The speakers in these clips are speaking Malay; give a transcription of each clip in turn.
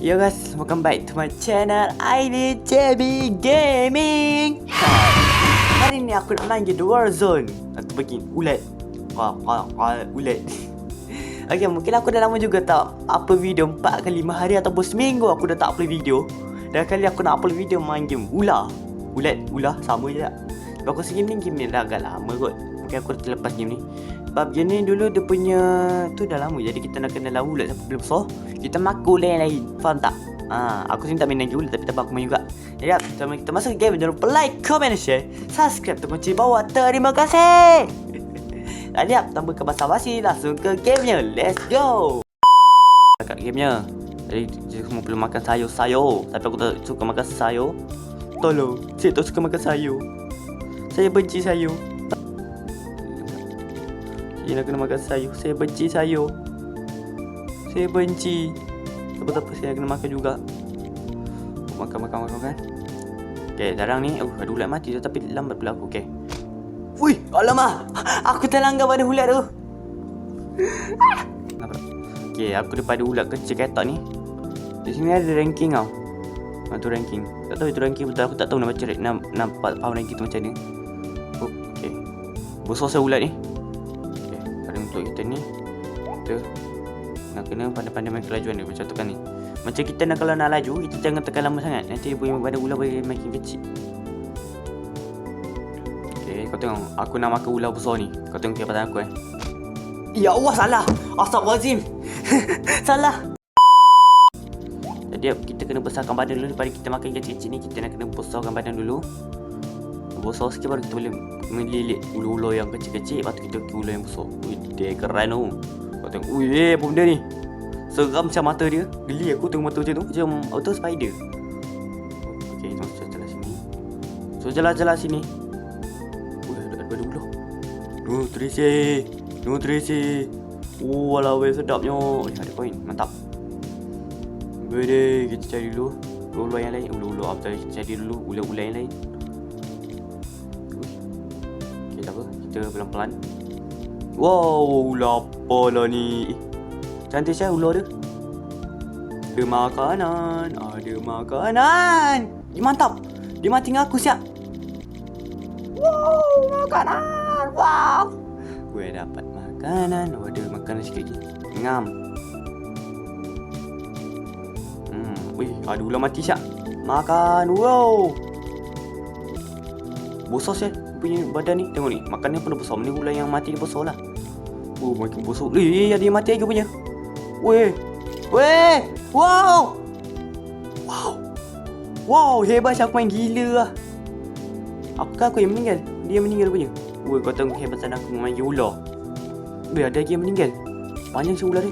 Yo guys, welcome back to my channel ID JB Gaming. Hari ni aku nak main game The Warzone. Aku bagi ulat. Ulat. Okay, mungkin aku dah lama juga tak upload video 4 ke 5 hari ataupun seminggu aku dah tak upload video. Dan kali aku nak upload video main game ular. Ular sama je tak? Sebab aku rasa game ni dah agak lama kot. Mungkin aku dah terlepas game ni. Sebab game ni dulu dia punya tu dah lama. Jadi kita nak kenal ulat sampai bila besar. Kita makan ulat yang lain. Faham tak? Aku sini tak main lagi ulat tapi tak apa aku main juga. Jadi sebelum kita masuk ke game, jangan lupa like, comment dan share. Subscribe tekan kunci bawah. Terima kasih. Dan tanpa basa-basi, langsung ke gamenya. Let's go. Dekat gamenya. Jadi semua perlu makan sayur-sayur. Tapi aku tak suka makan sayur. Tolong, saya tak suka makan sayur. Saya benci sayur. Saya nak kena makan sayur. Saya benci sayur. Saya benci. Tak apa, saya nak kena makan juga. Makan kan. Okay, sekarang ni ada ulat mati tu tapi lambat pula aku. Okay. Wih, alamak. Aku terlanggar pada ulat tu. Okay, aku daripada ulat kecil ketak ni. Di sini ada ranking tau. Tu ranking. Tak tahu itu ranking betul. Aku tak tahu nak baca nampak faham ranking tu macam ni. Okay. Besar saya ulat ni. Okay, ada untuk kita ni. Kita nak kena pandai-pandai main kelajuan dia. Macam tu kan ni. Macam kita nak kalau nak laju, kita jangan tekan lama sangat. Nanti dia punya badan ular boleh makin kecil. Okay, kau tengok. Aku nak makan ular besar ni. Kau tengok kepatan aku Ya Allah, salah. Astagfirullahaladzim. Salah. Jadi kita kena besarkan badan dulu. Daripada kita makan kecil-kecil ni, kita nak kena besarkan badan dulu. Besar sikit baru kita boleh melilit ular-ular yang kecil-kecil. Lepas tu kita ular yang besar. Ui, dia keren tu. Kau tengok. Ui, apa benda ni? Seram macam mata dia. Geli aku tengok mata macam tu. Macam auto spider. Okay, kita jalan sini. So jalan-jalan sini. Ui, ada ular. Nutrisi. Oh, walau sedapnya. Ada koin. Mantap. Boleh, kita cari dulu ular yang lain. Ular apa tadi? Kita cari dulu ular yang lain. Okay, tak apa. Kita pelan-pelan. Wow, ular apa lah ni? Cantik saya ular dia. Ada makanan. Mantap. Dia mati dengan aku siap. Wow, makanan. Wow. Gue dapat makanan. Oh, ada makanan sikit lagi. Ngam. Wih, ada ular mati siap. Makan. Wow. Besar saya punya badan ni. Tengok ni. Makannya pun besar. Ni ular yang mati ni besar lah. Oh, makin besar. Ada yang mati lagi punya. Weh. Wow, hebat aku main gila lah. Aku yang meninggal. Dia meninggal punya. Weh, kau tengok hebatan aku main ular. Weh, ada lagi yang meninggal. Panjang si ular dia.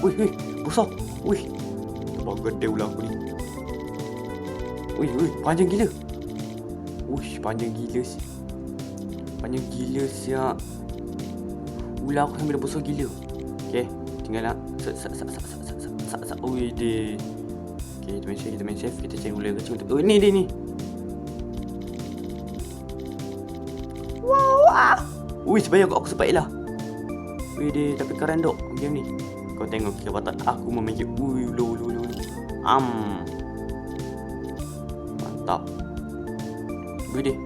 Weh, besar. Weh. Nampak gede ular aku ni. Weh, panjang gila. Panjang gila siap. Ular aku sampai dah besar gila. Okay, tinggal nak Ui dia. Okay, kita main safe. Kita cari ular kecil. Oh, ni dia ni. Wow. Ui, sebanyak aku sempat lah. Ui dia, tapi keren dok game ni. Kau tengok kekuatan aku memainkan. Ui, ular. Mantap. Ui dia.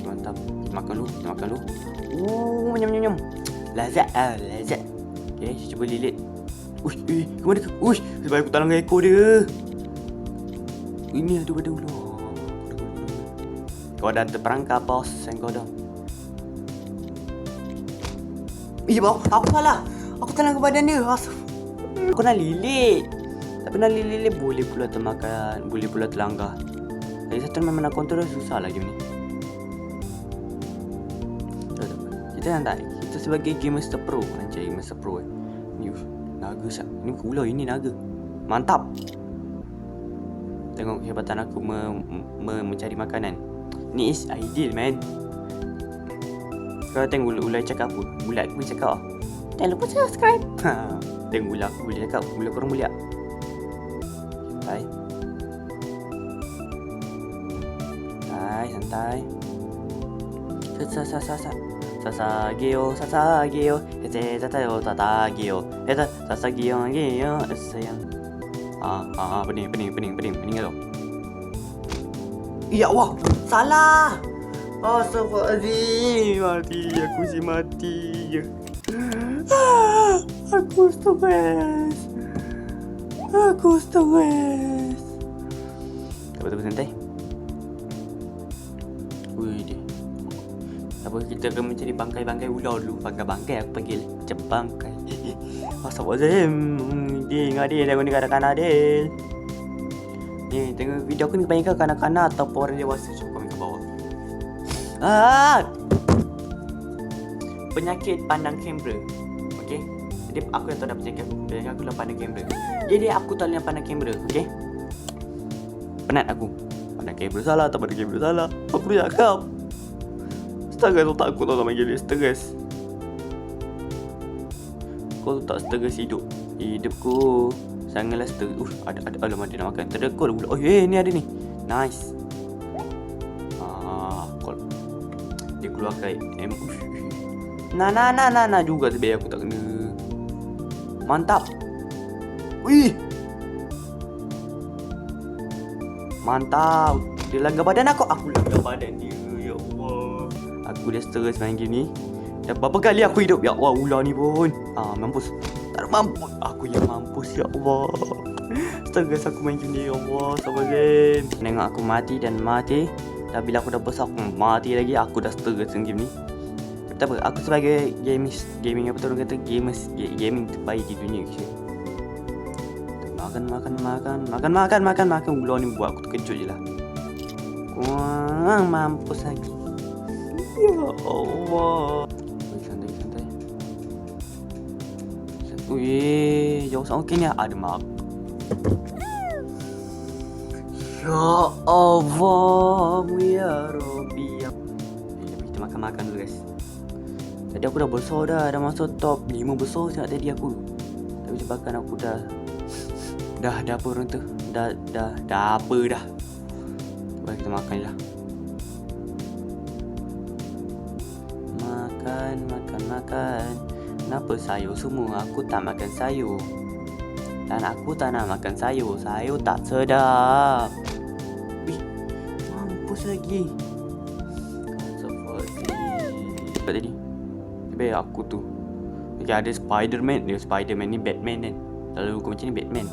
Mantap. Kita makan dulu. Nyam. Lazat. Okay, cuba lilit. Ke mana ke? Sebab aku tak langgar ekor dia. Ini ada pada ular. Kau dah terperangkap, bos. Kau dah. Bau. Aku salah. Aku tak langgar badan dia. Aku nak lilit. Tapi nak lilit boleh pula termakan. Boleh pula terlanggar. Jadi satu memang nak kontrol susah lah game ni. Kita santai. Kita sebagai game Master Pro. Anjay, Master Pro ni naga siap. Ini bukan ular, ini naga. Mantap. Tengok kehebatan aku mencari makanan. Ni is ideal, man. Kau tengok ular cakap apa? Ular aku boleh cakap. Jangan lupa subscribe. Tengok ular aku boleh cakap. Ular korang boleh tak? Santai. Sasageo, Sasageo, Sasageo, Tatageo, Sasageo, sayang. Pening tau. Ya Allah, salah. Astagfirullahaladzim, aku si mati. Aku stres. Betul-betul santai. Wih deh. Apa kita akan mencari bangkai-bangkai ular dulu. Bangkai-bangkai aku panggil. Macam bangkai. Astagfirullahaladzim. Adil, aku ni kanak-kanak Adil. Ni tengok video aku ni kebanyakan kanak-kanak atau orang dewasa. Cuba komen kat bawah. Penyakit pandang kamera. Okay. Jadi aku dah tahu dah penyakit aku dah pandang kamera. Jadi aku tak boleh pandang kamera. Okay. Penat aku. Pandang kamera salah atau pandang kamera salah. Aku dah cakap. Stres otak aku tau panggil dia stres. Kau tak stres hidupku sangatlah stres. Ada alamak dia nak makan. Terdekat pula. Oh ni ada ni. Nice. Dia keluarkan Nah juga sebenarnya aku tak kena. Mantap. Wih. Mantap. Dia langgar badan aku. Aku langgar badan dia. Ya Allah. Aku dah stres main game ni. Dah berapa kali aku hidup. Ya Allah, ular ni pun. Mampus. Tak ada mampus. Aku yang mampus. Ya Allah. Stres aku main game ni. Ya Allah. Sabar-sabar. Tengok aku mati dan mati. Dan bila aku dah besar aku mati lagi. Aku dah stres dengan game ni. Tak apa. Aku sebagai gaming apa tu orang kata. Gaming terbaik di dunia. Makan. Ular ni buat aku terkejut je lah. Mampus lagi. Ya Allah. Santai. Wih, jauh sangat. Okey ni ada map. Ya Allah, ya Rabbi. Kita makan dulu guys. Tadi aku dah besar dah masuk top 5 besar sangat tadi aku. Tapi sebabkan aku dah apa orang tu. Dah apa dah. Baik kita makan lah. Makan. Kenapa sayur semua? Aku tak makan sayur. Dan aku tak nak makan sayur. Sayur tak sedap. Wih, mampus lagi. Apa tadi? Sebab aku tu. Okay, ada Spiderman. Spiderman ni Batman kan. Selalu aku macam ni Batman.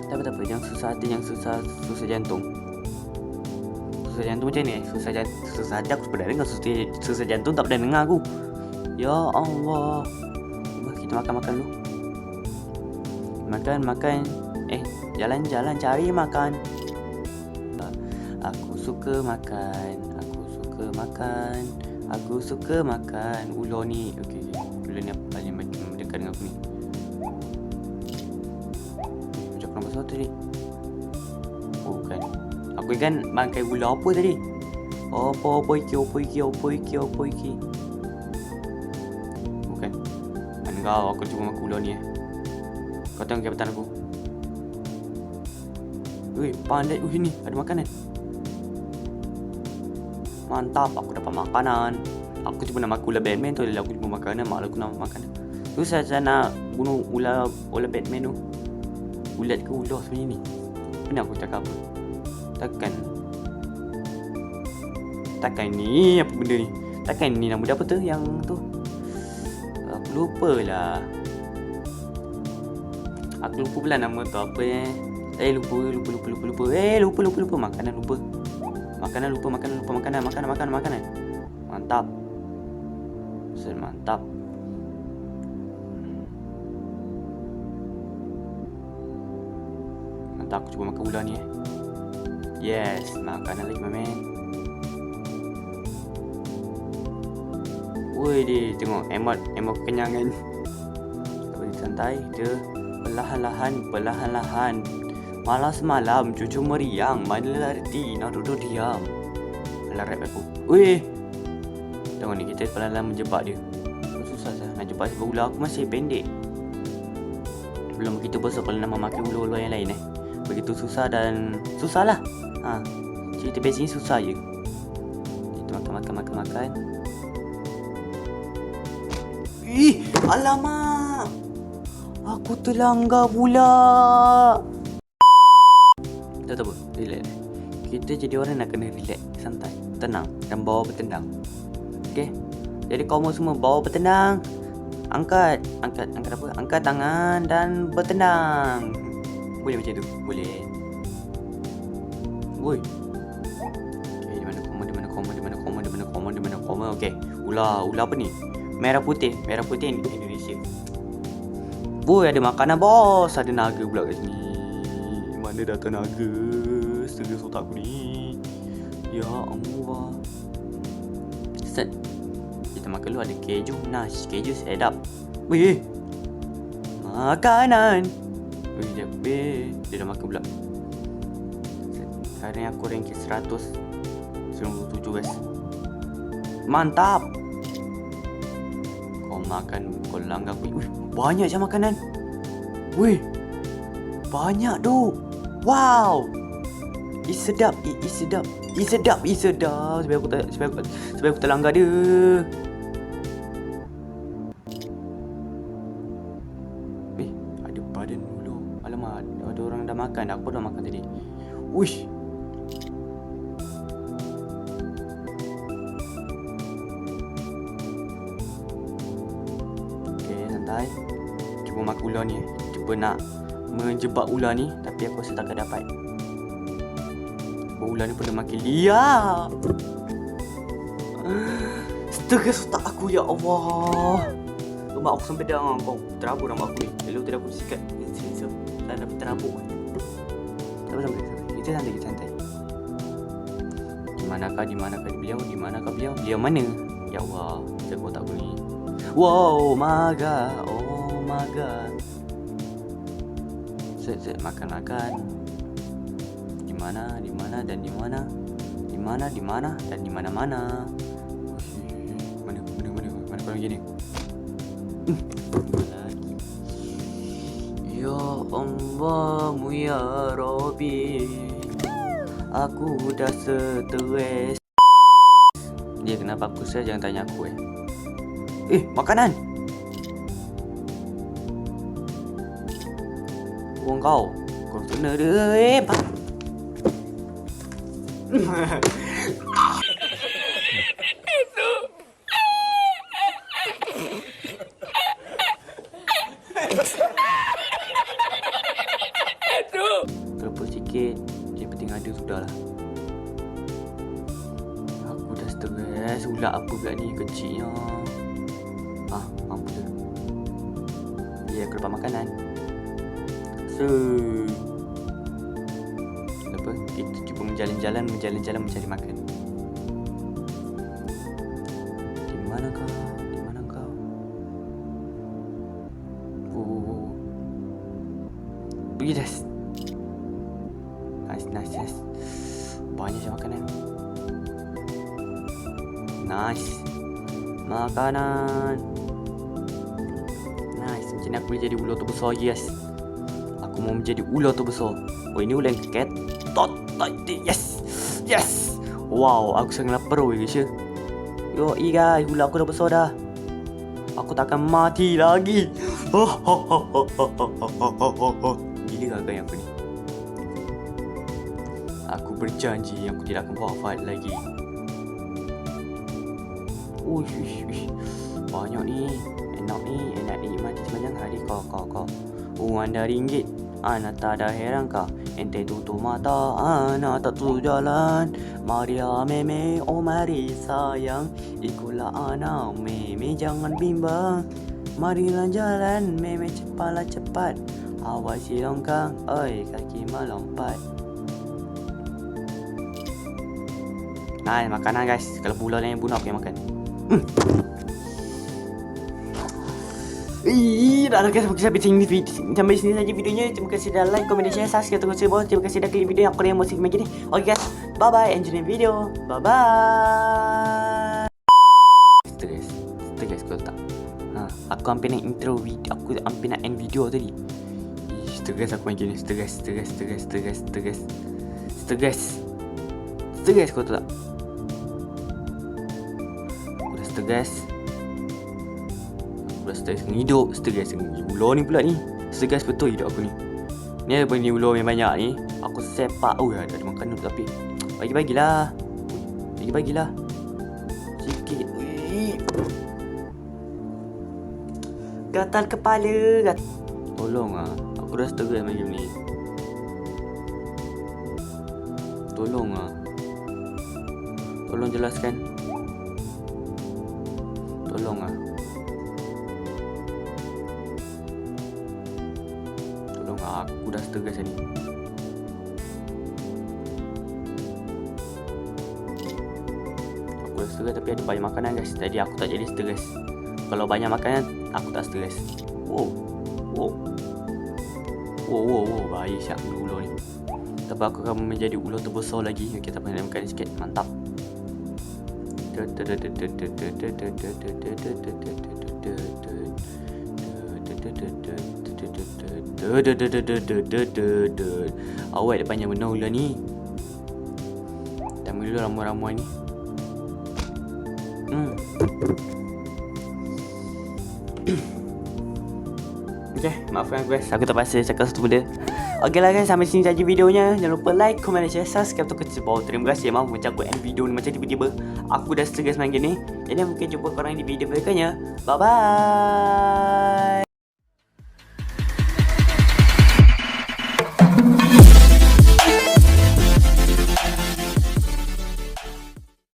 Tak apa. Yang susah hati, yang susah jantung. Susah jantung macam ni. Susah hati aku pernah dengar. Susah jantung tak pernah dengar aku. Ya Allah. Kita makan dulu. Makan. Jalan cari makan. Aku suka makan. Ular ni. Okey. Ular ni paling dekat dengan aku ni. Macam kenapa besar tadi? Bukan. Aku kan bangkai ular apa tadi? Apa iki? Bukan. Engkau aku cuma makan ular ni Kau tengok kapten aku. Wih, pandai. Ni ada makanan. Mantap, aku dapat makanan. Aku cuma nak makan ular Batman tu. Aku cuma makanan. Malah aku nak makanan. Terus saya nak bunuh ular Batman tu. Ulat ke ular sebenarnya ni? Kenapa aku cakap apa? Takkan ni apa benda ni? Takkan ni nama dia apa tu? Yang tu aku lupa lah. Aku lupa pula nama tu apa lupa. Makanan lupa. Makanan. Mantap. Mantap. Mantap, aku cuba makan ular ni Yes, makanan lagi mamen. Woi dia tengok emot kenyangan. Tak boleh santai dia. Perlahan-lahan. Malas malam cucu meriang. Mana larti nak duduk diam. Alah rap aku. Weh. Tengok ni kita perlahan-lahan menjebak dia. Susah nak jebak sebab ular aku masih pendek. Belum begitu besar kalau nak memakai ular-ular yang lain Begitu susah dan susah lah. Cerita basic ni susah je. Kita makan. Alamak. Aku terlanggar pula. Tak apa, relax. Kita jadi orang nak kena relax, santai, tenang dan bawa bertendang. Okey. Jadi kamu semua bawa bertendang. Angkat apa? Angkat tangan dan bertendang. Boleh macam tu? Boleh. Woi. Okey, di mana koma? Okey. Ular apa ni? Merah putih Indonesia. Woi, ada makanan bos. Ada naga pula kat sini. Mana datang naga? Serius otak aku ni. Ya Allah. Set. Kita makan dulu, ada keju. Nice, keju sedap. Weh. Makanan. Weh, dia dah makan pula. Sekarang aku ranking 197 guys. Mantap. Kau makan, kau langgar aku. Wih, banyak je makanan. Wih. Banyak tu. Wow. It's sedap. Sebab aku terlanggar dia. Ada badan dulu. Alamak, ada orang dah makan. Aku dah makan tadi. Uish. Okay, santai. Cuba makan ular ni. Cuba nak menjebak ular ni, tapi aku rasa takkan dapat. Ular ni pun dah makin liar. Stres otak aku, ya Allah. Mak aku sampai dah kau terabuk rambut aku ni. Lalu tadi aku sikat sensor dan dapat terabuk. Sampai. Kita santai. Di manakah beliau? Beliau mana? Ya Allah, jaga otak aku ni. Wow, my god. Set makan. Di mana dan di mana. Mana kau gini? Ya Allah, ya Rabbi. Aku dah stres. Dia kenapa aku stres? Jangan tanya aku makanan. Uang kau kena dia. Terlepas sikit, yang penting ada sudahlah. Aku dah stres. Ular apa pula ni kecilnya? Mampu je. Aku lepas makanan. Apa? Kita cuba menjalan-jalan mencari makan. Di mana kau? Pergi dah. Nice. Banyak je makanan. Nice. Makanan. Nice. Macam ni aku boleh jadi ular tu besar lagi, guys. Aku mau menjadi ular tu besar. Oh, ini ular yang ketot. Yes. Wow, aku sangat lapar guys ya. Guys, ular aku dah besar dah. Aku takkan mati lagi. Gila gaya aku ni. Aku berjanji aku tidak akan wafat lagi. Banyak ni. Enak ni. Mati sepanjang hari kau. Anda ringgit. Ana tak ada heran kah? Ente tutup mata, ana tak tutup jalan. Maria meme, oh mari sayang. Ikutlah ana, meme jangan bimbang. Marilah jalan, meme cepat. Awasi longkang, oi kaki melompat. Nah, makanan guys. Kalau bulan yang bunuh aku yang makan. Dah guys, sampai sini saja videonya. Terima kasih dah like, komen dan share, subscribe terus bawah. Terima kasih dah klik video yang aku yang musik macam ni. Okay guys, bye bye, enjoy the video. Bye bye. Stres kau tak? Aku hampir nak intro video, aku hampir nak end video tadi. Stres aku macam ni. Stres kau tak? Aku dah stres. Aku dah stres dengan hidup. Stres dengan ular ni pula ni. Stres betul hidup aku ni. Ni ada ni ular yang banyak ni. Aku sepak. Oh, ada makanan tapi. Bagi-bagilah. Bagi-bagilah. Sikit. Gatal kepala. Tolong ah. Aku dah stres macam ni. Tolong ah. Tolong jelaskan. Tolong ah. Tolong ah. Aku dah stres ni. Aku dah stres tapi ada banyak makanan guys. Jadi aku tak jadi stres. Kalau banyak makanan aku tak stres. Wow. Bahaya syak ular ni. Tapi aku akan menjadi ular terbesar lagi. Okey, tak payah makan sikit. Mantap. Awet dia panjang benar ular ni. Dan dulu ramuan-ramuan ni. Okay, maafkan aku guys. Aku terpaksa cakap satu benda. Okey lah guys, sampai sini saja videonya. Jangan lupa like, komen dan share, subscribe tu kecil bawah. Terima kasih maaf macam aku end video ni macam tiba-tiba aku dah stres main game ni. Jadi mungkin jumpa korang di video berikutnya. Bye bye.